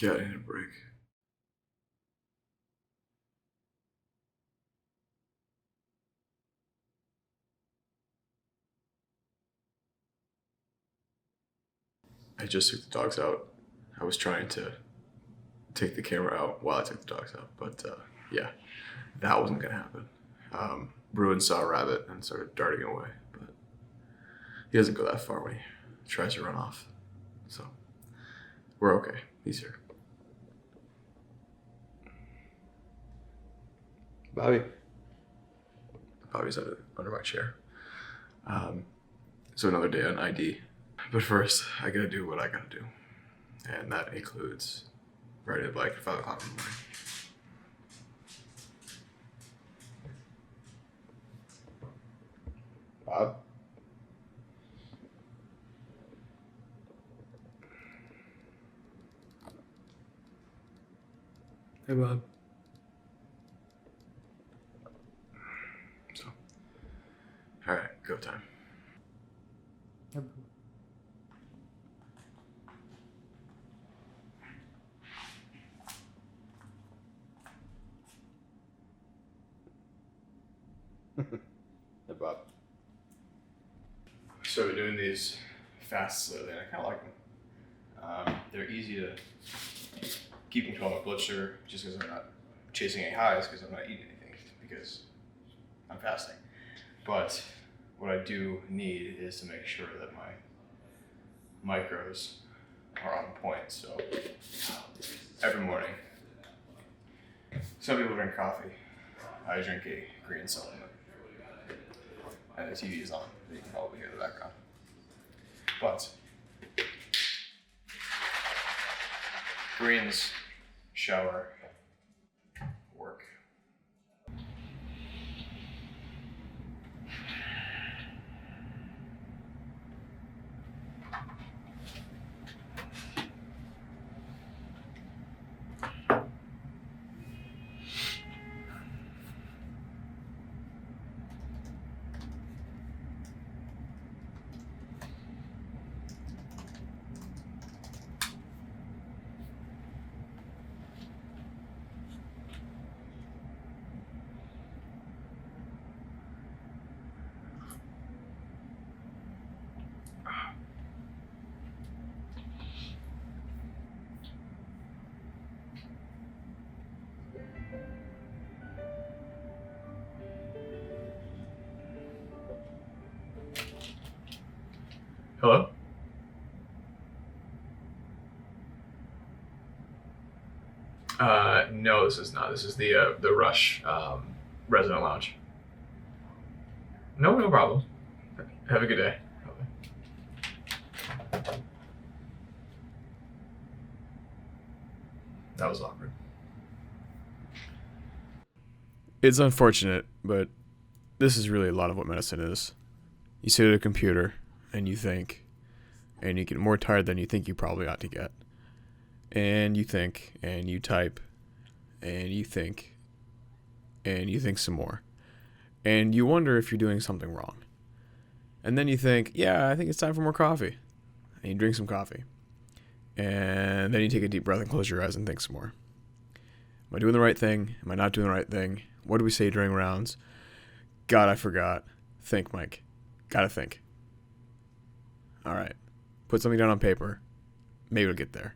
Yeah, I need a break. I just took the dogs out. I was trying to take the camera out while I took the dogs out, but yeah, that wasn't gonna happen. Bruin saw a rabbit and started darting away, but he doesn't go that far when he tries to run off. So we're okay. He's here. Bobby. Bobby's under my chair. So another day on ID. But first, I gotta do what I gotta do. And that includes riding a bike at 5 o'clock in the morning. Bob? Hey, Bob. So, all right, go time. Hey, Bob. So we're doing these fasts lately, and I kind of like them. They're easy to keep control of my blood sugar, just because I'm not chasing any highs, because I'm not eating anything, because I'm fasting. But what I do need is to make sure that my macros are on point. So every morning, some people drink coffee. I drink a green supplement. And the TV is on. You can probably hear the background. But greens, shower, work. Hello? No, this is not. This is the Rush resident lounge. No, no problem. Have a good day. That was awkward. It's unfortunate, but this is really a lot of what medicine is. You sit at a computer and you think, and you get more tired than you think you probably ought to get. And you think, and you type, and you think some more. And you wonder if you're doing something wrong. And then you think, yeah, I think it's time for more coffee. And you drink some coffee. And then you take a deep breath and close your eyes and think some more. Am I doing the right thing? Am I not doing the right thing? What do we say during rounds? God, I forgot. Think, Mike. Gotta think. All right. Put something down on paper. Maybe it'll get there.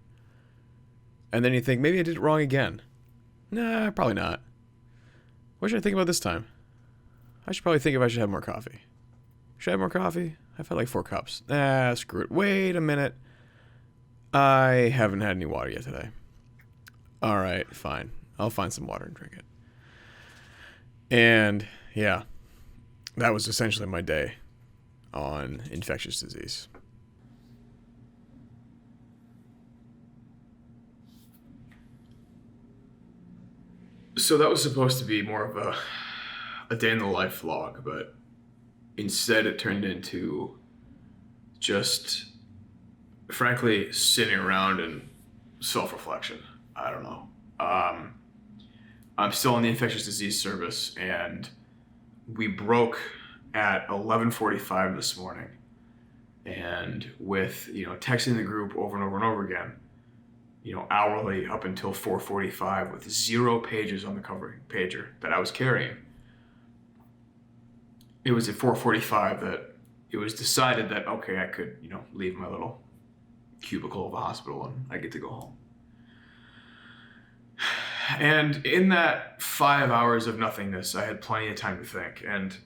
And then you think, maybe I did it wrong again. Nah, probably not. What should I think about this time? I should probably think if I should have more coffee. Should I have more coffee? I've had like 4 cups. Ah, screw it. Wait a minute. I haven't had any water yet today. All right, fine. I'll find some water and drink it. And yeah, that was essentially my day on infectious disease. So that was supposed to be more of a day in the life vlog, but instead it turned into just, frankly, sitting around and self-reflection. I don't know. I'm still in the infectious disease service, and we broke at 11:45 this morning. And with texting the group over and over and over again, hourly up until 4:45 with 0 pages on the covering pager that I was carrying. It was at 4:45 that it was decided that, okay, I could, leave my little cubicle of the hospital and I get to go home. And in that 5 hours of nothingness, I had plenty of time to think. And,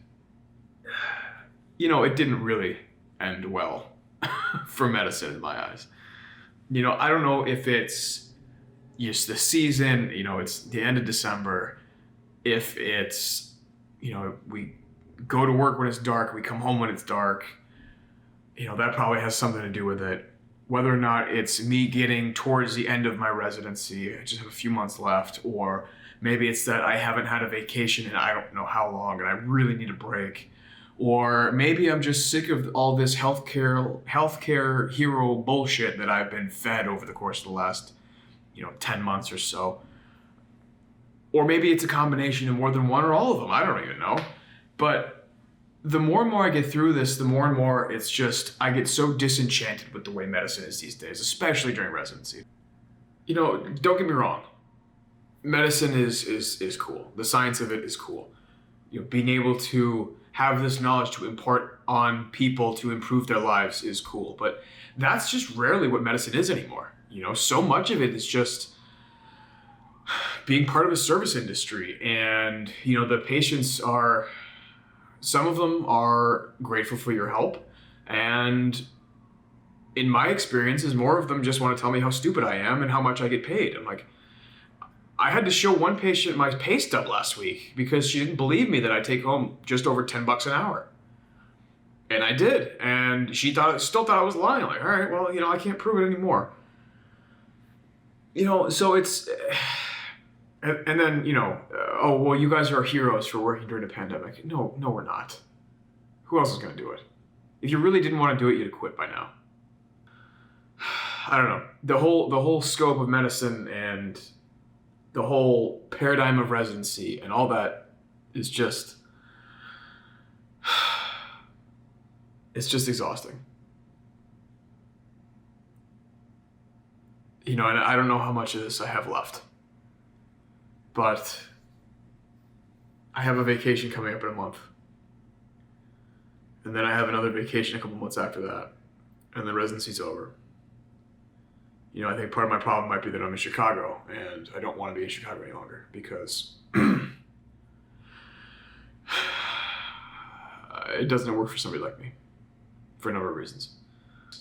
it didn't really end well for medicine in my eyes. I don't know if it's just the season, it's the end of December. If it's, we go to work when it's dark, we come home when it's dark. That probably has something to do with it. Whether or not it's me getting towards the end of my residency, I just have a few months left, or maybe it's that I haven't had a vacation in I don't know how long and I really need a break. Or maybe I'm just sick of all this healthcare hero bullshit that I've been fed over the course of the last, 10 months or so. Or maybe it's a combination of more than one or all of them. I don't even know. But the more and more I get through this, the more and more it's just, I get so disenchanted with the way medicine is these days, especially during residency. Don't get me wrong. Medicine is cool. The science of it is cool. Being able to have this knowledge to impart on people to improve their lives is cool. But that's just rarely what medicine is anymore. So much of it is just being part of a service industry. And, the patients are, some of them are grateful for your help. And in my experiences, more of them just want to tell me how stupid I am and how much I get paid. I'm like, I had to show one patient my pay stub last week because she didn't believe me that I'd take home just over $10 an hour. And I did. And she still thought I was lying. I'm like, all right, well, I can't prove it anymore. So it's, and then, oh, well, you guys are heroes for working during a pandemic. No, we're not. Who else is going to do it? If you really didn't want to do it, you'd have quit by now. I don't know. The whole scope of medicine and the whole paradigm of residency and all that is just, it's just exhausting. And I don't know how much of this I have left, but I have a vacation coming up in a month. And then I have another vacation a couple months after that. And the residency's over. I think part of my problem might be that I'm in Chicago and I don't want to be in Chicago any longer because it doesn't work for somebody like me for a number of reasons.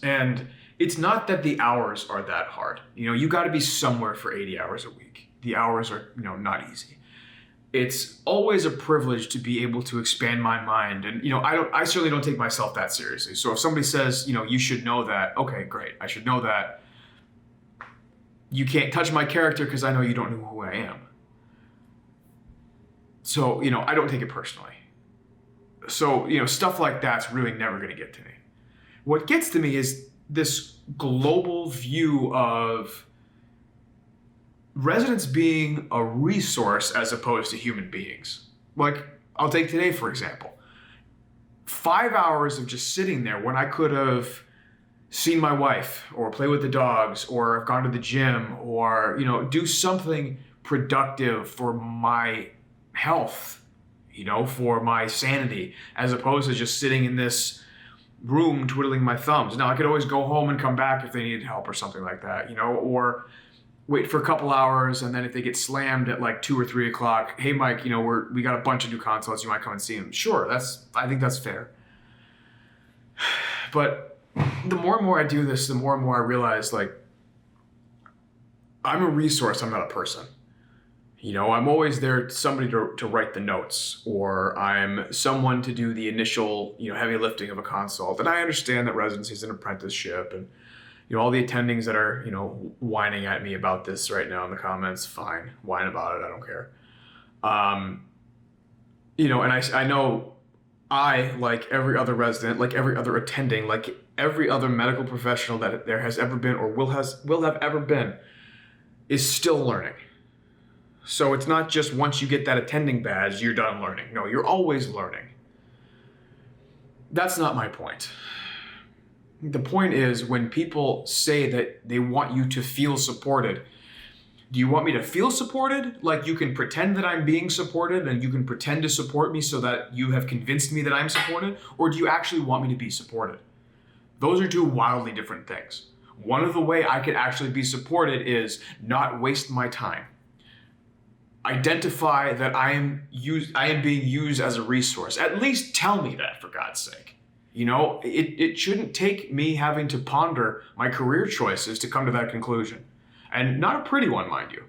And it's not that the hours are that hard. You got to be somewhere for 80 hours a week. The hours are, not easy. It's always a privilege to be able to expand my mind. And, I certainly don't take myself that seriously. So if somebody says, you should know that, okay, great. I should know that. You can't touch my character because I know you don't know who I am. So, I don't take it personally. So, stuff like that's really never going to get to me. What gets to me is this global view of residents being a resource as opposed to human beings. Like, I'll take today, for example. 5 hours of just sitting there when I could have seen my wife or play with the dogs or have gone to the gym or, do something productive for my health, for my sanity, as opposed to just sitting in this room twiddling my thumbs. Now, I could always go home and come back if they needed help or something like that, or wait for a couple hours, and then if they get slammed at like 2 or 3 o'clock, hey, Mike, we got a bunch of new consults, you might come and see them. Sure, I think that's fair. But the more and more I do this, the more and more I realize, like, I'm a resource, I'm not a person. I'm always there, somebody to write the notes, or I'm someone to do the initial, heavy lifting of a consult. And I understand that residency is an apprenticeship, and, all the attendings that are, whining at me about this right now in the comments, fine, whine about it, I don't care. And I know I, like every other resident, like every other attending, like every other medical professional that there has ever been or will have ever been, is still learning. So it's not just once you get that attending badge, you're done learning. No, you're always learning. That's not my point. The point is, when people say that they want you to feel supported, do you want me to feel supported? Like you can pretend that I'm being supported and you can pretend to support me so that you have convinced me that I'm supported? Or do you actually want me to be supported? Those are two wildly different things. One of the way I could actually be supported is not waste my time. Identify that I am being used as a resource. At least tell me that, for God's sake. You know, it shouldn't take me having to ponder my career choices to come to that conclusion. And not a pretty one, mind you.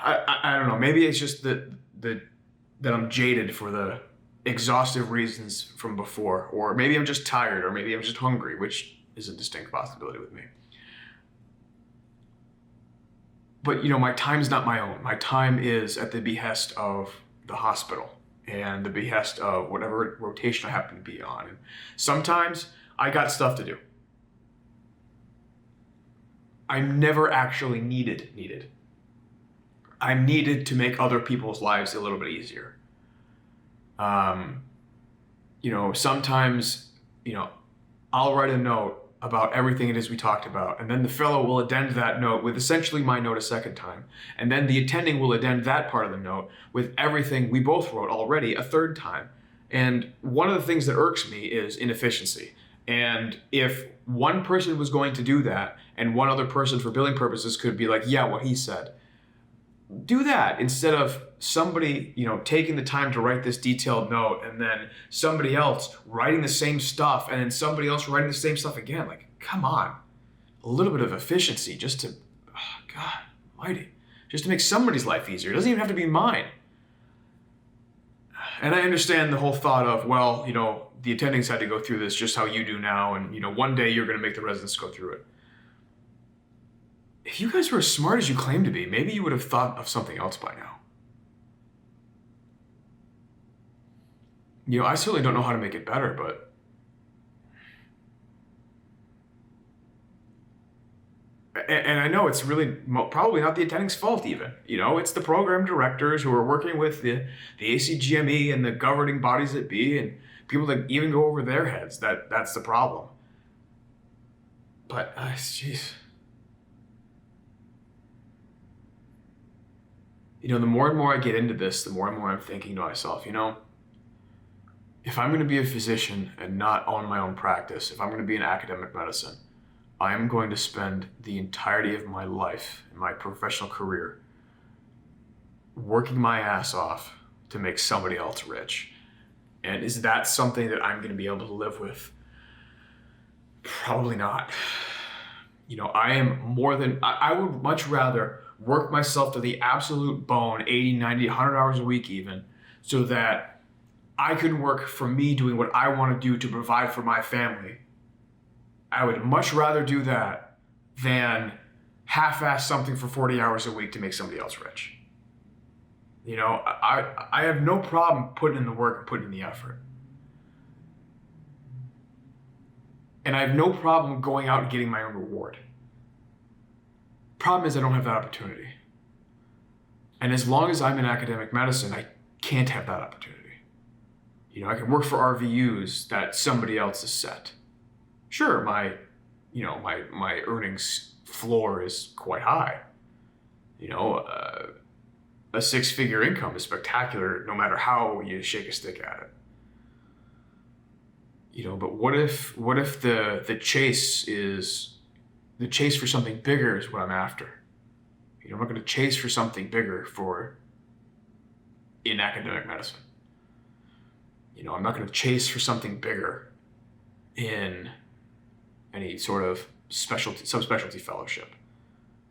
I don't know. Maybe it's just that I'm jaded for the exhaustive reasons from before, or maybe I'm just tired, or maybe I'm just hungry, which is a distinct possibility with me. But you know, my time's not my own. My time is at the behest of the hospital and the behest of whatever rotation I happen to be on. And sometimes I got stuff to do. I'm never actually needed. I'm needed to make other people's lives a little bit easier. You know, sometimes, you know, I'll write a note about everything it is we talked about, and then the fellow will addend that note with essentially my note a second time, and then the attending will addend that part of the note with everything we both wrote already a third time. And one of the things that irks me is inefficiency. And if one person was going to do that, and one other person for billing purposes could be like, yeah, what he said, do that instead of somebody, you know, taking the time to write this detailed note and then somebody else writing the same stuff and then somebody else writing the same stuff again. Like, come on, a little bit of efficiency just to, oh, God almighty, just to make somebody's life easier. It doesn't even have to be mine. And I understand the whole thought of, well, you know, the attendings had to go through this just how you do now, and, you know, one day you're going to make the residents go through it. If you guys were as smart as you claim to be, maybe you would have thought of something else by now. You know, I certainly don't know how to make it better, but and I know it's really probably not the attending's fault even. You know, it's the program directors who are working with the ACGME and the governing bodies that be, and people that even go over their heads. That's the problem. But, jeez. You know, the more and more I get into this, the more and more I'm thinking to myself, you know, if I'm going to be a physician and not own my own practice, if I'm going to be in academic medicine, I am going to spend the entirety of my life, my professional career, working my ass off to make somebody else rich. And is that something that I'm going to be able to live with? Probably not. You know, I would much rather work myself to the absolute bone, 80, 90, 100 hours a week even, so that I can work for me doing what I want to do to provide for my family. I would much rather do that than half-ass something for 40 hours a week to make somebody else rich. You know, I have no problem putting in the work and putting in the effort. And I have no problem going out and getting my own reward. Problem is I don't have that opportunity. And as long as I'm in academic medicine, I can't have that opportunity. You know, I can work for RVUs that somebody else has set. Sure, my earnings floor is quite high. You know, a six-figure income is spectacular no matter how you shake a stick at it. You know, but what if the chase for something bigger is what I'm after? You know, I'm not going to chase for something bigger in academic medicine. You know, I'm not going to chase for something bigger in any sort of subspecialty fellowship.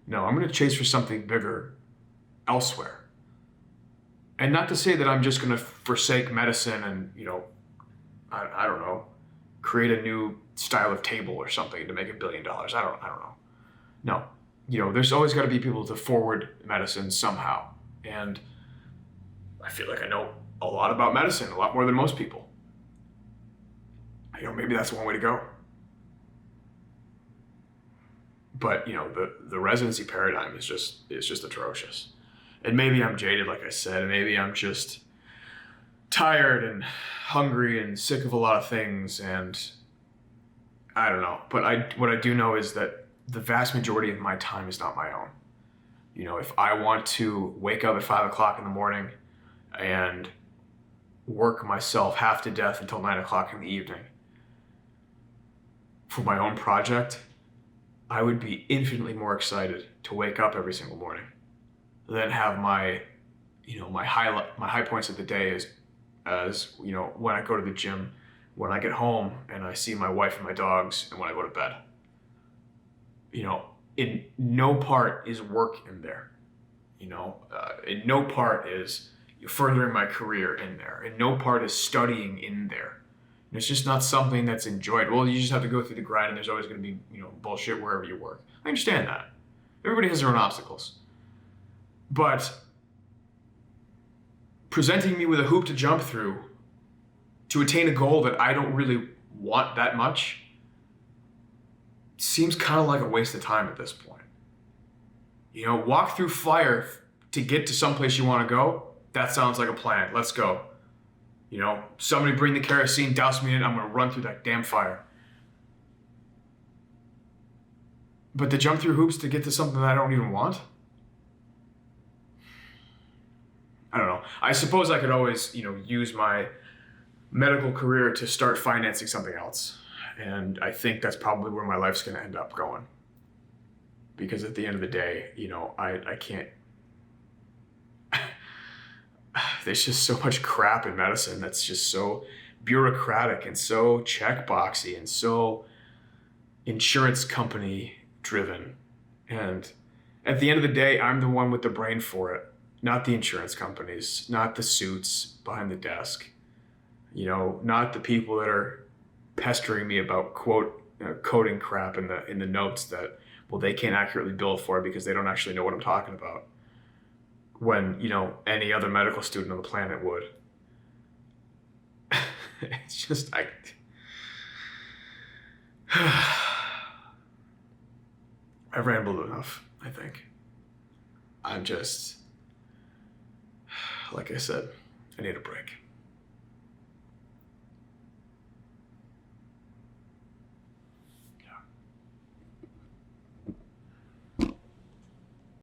No, I'm going to chase for something bigger elsewhere. And not to say that I'm just going to forsake medicine and, you know, I don't know, create a new style of table or something to make $1 billion. I don't know. No, you know, there's always got to be people to forward medicine somehow. And I feel like I know a lot about medicine, a lot more than most people. You know, maybe that's one way to go. But, you know, the residency paradigm is just atrocious. And maybe I'm jaded, like I said, and maybe I'm just tired and hungry and sick of a lot of things, and I don't know, but what I do know is that the vast majority of my time is not my own. You know, if I want to wake up at 5 o'clock in the morning and work myself half to death until 9 o'clock in the evening for my own project, I would be infinitely more excited to wake up every single morning than have my, my high points of the day as when I go to the gym, when I get home and I see my wife and my dogs, and when I go to bed. In no part is work in there. In no part is furthering my career in there. In no part is studying in there. It's just not something that's enjoyed. Well, you just have to go through the grind, and there's always going to be, bullshit wherever you work. I understand that. Everybody has their own obstacles. But presenting me with a hoop to jump through to attain a goal that I don't really want that much seems kind of like a waste of time at this point. Walk through fire to get to someplace you want to go. That sounds like a plan. Let's go. Somebody bring the kerosene, douse me in it, I'm going to run through that damn fire. But to jump through hoops to get to something that I don't even want? I don't know. I suppose I could always, use my medical career to start financing something else. And I think that's probably where my life's going to end up going. Because at the end of the day, I can't... There's just so much crap in medicine that's just so bureaucratic and so checkboxy and so insurance company driven. And at the end of the day, I'm the one with the brain for it, not the insurance companies, not the suits behind the desk, not the people that are pestering me about coding crap in the notes that, well, they can't accurately bill for because they don't actually know what I'm talking about. When, any other medical student on the planet would. It's just, I've rambled enough, I think. I'm just, like I said, I need a break.